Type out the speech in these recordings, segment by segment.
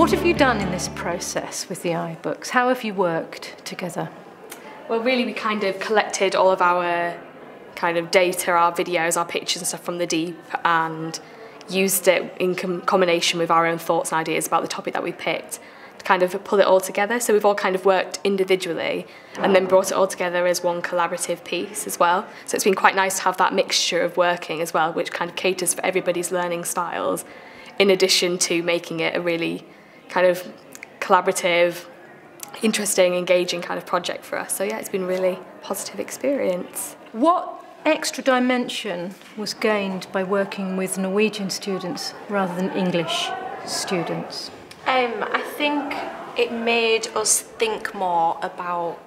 What have you done in this process with the iBooks? How have you worked together? Well, really, we kind of collected all of our kind of data, our videos, our pictures and stuff from the deep, and used it in combination with our own thoughts and ideas about the topic that we picked to kind of pull it all together. So we've all kind of worked individually and then brought it all together as one collaborative piece as well. So it's been quite nice to have that mixture of working as well, which kind of caters for everybody's learning styles, in addition to making it a really kind of collaborative, interesting, engaging kind of project for us. So yeah, it's been a really positive experience. What extra dimension was gained by working with Norwegian students rather than English students? I think it made us think more about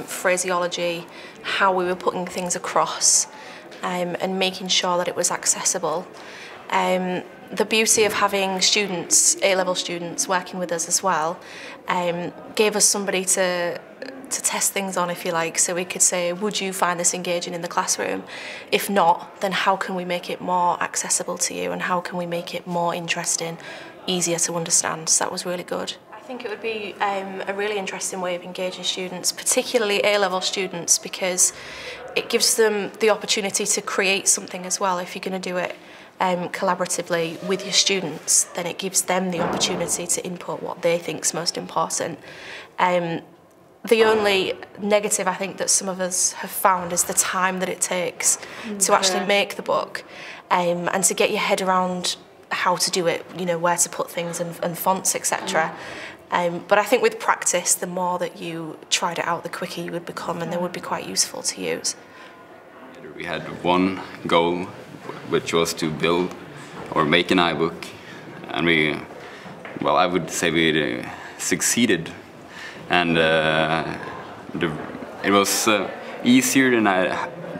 phraseology, how we were putting things across, and making sure that it was accessible. The beauty of having students, A-level students, working with us as well, gave us somebody to test things on, if you like, so we could say, would you find this engaging in the classroom? If not, then how can we make it more accessible to you, and how can we make it more interesting, easier to understand? So that was really good. I think it would be a really interesting way of engaging students, particularly A-level students, because it gives them the opportunity to create something as well. If you're going to do it collaboratively with your students, then it gives them the opportunity to input what they think is most important. The only negative I think that some of us have found is the time that it takes to actually make the book, and to get your head around how to do it, you know, where to put things and fonts, etc. But I think with practice, the more that you tried it out, the quicker you would become, and they would be quite useful to use. We had one goal, which was to build or make an iBook, and I would say we succeeded, and it was easier than I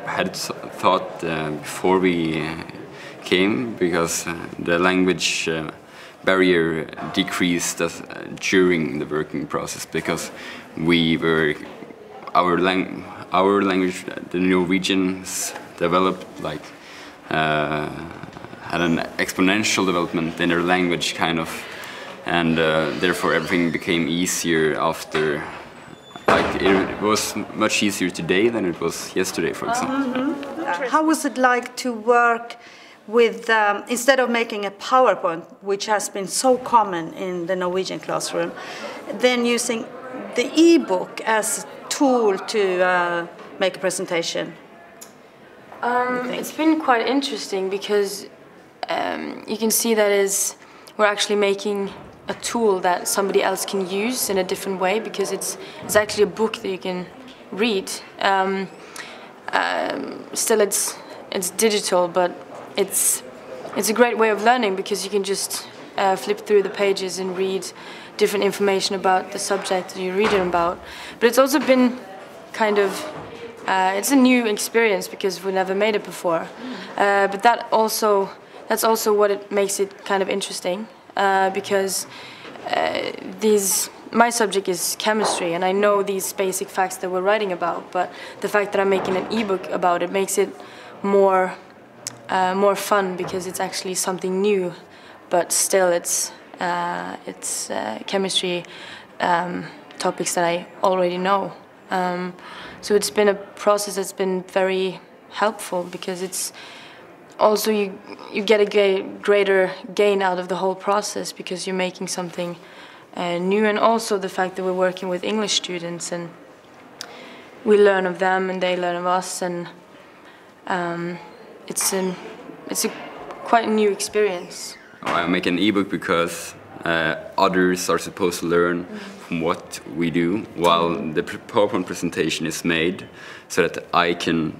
had thought before we came, because the language barrier decreased during the working process, because our language, the Norwegians, developed like had an exponential development in their language, kind of, and therefore everything became easier after. Like it was much easier today than it was yesterday, for example. How was it like to work with, instead of making a PowerPoint, which has been so common in the Norwegian classroom, then using the eBook as a tool to make a presentation? It's been quite interesting, because you can see that we're actually making a tool that somebody else can use in a different way, because it's actually a book that you can read. Still, it's digital, but it's a great way of learning, because you can just flip through the pages and read different information about the subject that you're reading about. But it's also been kind of it's a new experience, because we never made it before. But that's also what it makes it kind of interesting, because my subject is chemistry, and I know these basic facts that we're writing about. But the fact that I'm making an ebook about it makes it more fun, because it's actually something new, but still it's chemistry topics that I already know. So it's been a process that's been very helpful, because it's also you get a greater gain out of the whole process, because you're making something new, and also the fact that we're working with English students, and we learn of them and they learn of us, and it's a quite new experience. I make an ebook because others are supposed to learn from what we do, while the PowerPoint presentation is made so that I can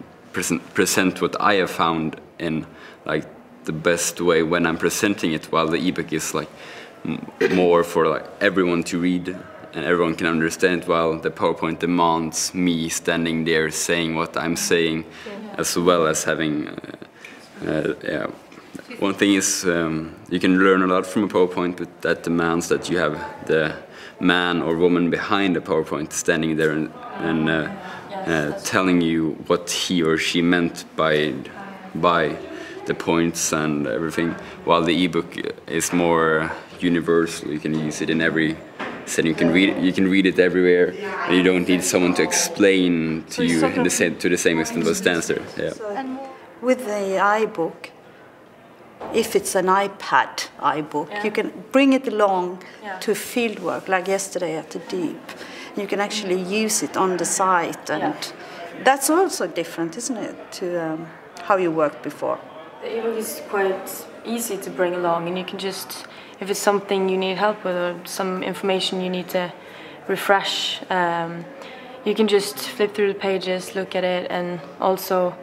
present what I have found in like the best way when I'm presenting it, while the ebook is like more for like everyone to read and everyone can understand, while the PowerPoint demands me standing there saying what I'm saying, as well as having one thing is you can learn a lot from a PowerPoint, but that demands that you have the man or woman behind the PowerPoint standing there and telling you what he or she meant by the points and everything, while the ebook is more, universal. You can use it in every setting. You can read it everywhere, and you don't need someone to explain to you in to the same extent as Stanster. Yeah. With the iBook, if it's an iPad iBook, you can bring it along to fieldwork, like yesterday at the Deep. You can actually use it on the site, and that's also different, isn't it, to how you worked before? The eBook is quite easy to bring along, and you can just, if it's something you need help with or some information you need to refresh, you can just flip through the pages, look at it, and also,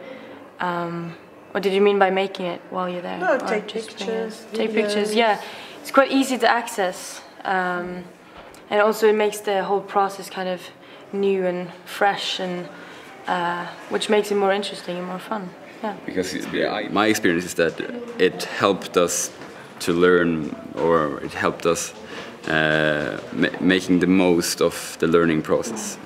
what did you mean by making it while you're there? No, take pictures. Take pictures, yeah. It's quite easy to access, and also it makes the whole process kind of new and fresh, and which makes it more interesting and more fun. Yeah. Because my experience is that it helped us to learn, or it helped us making the most of the learning process.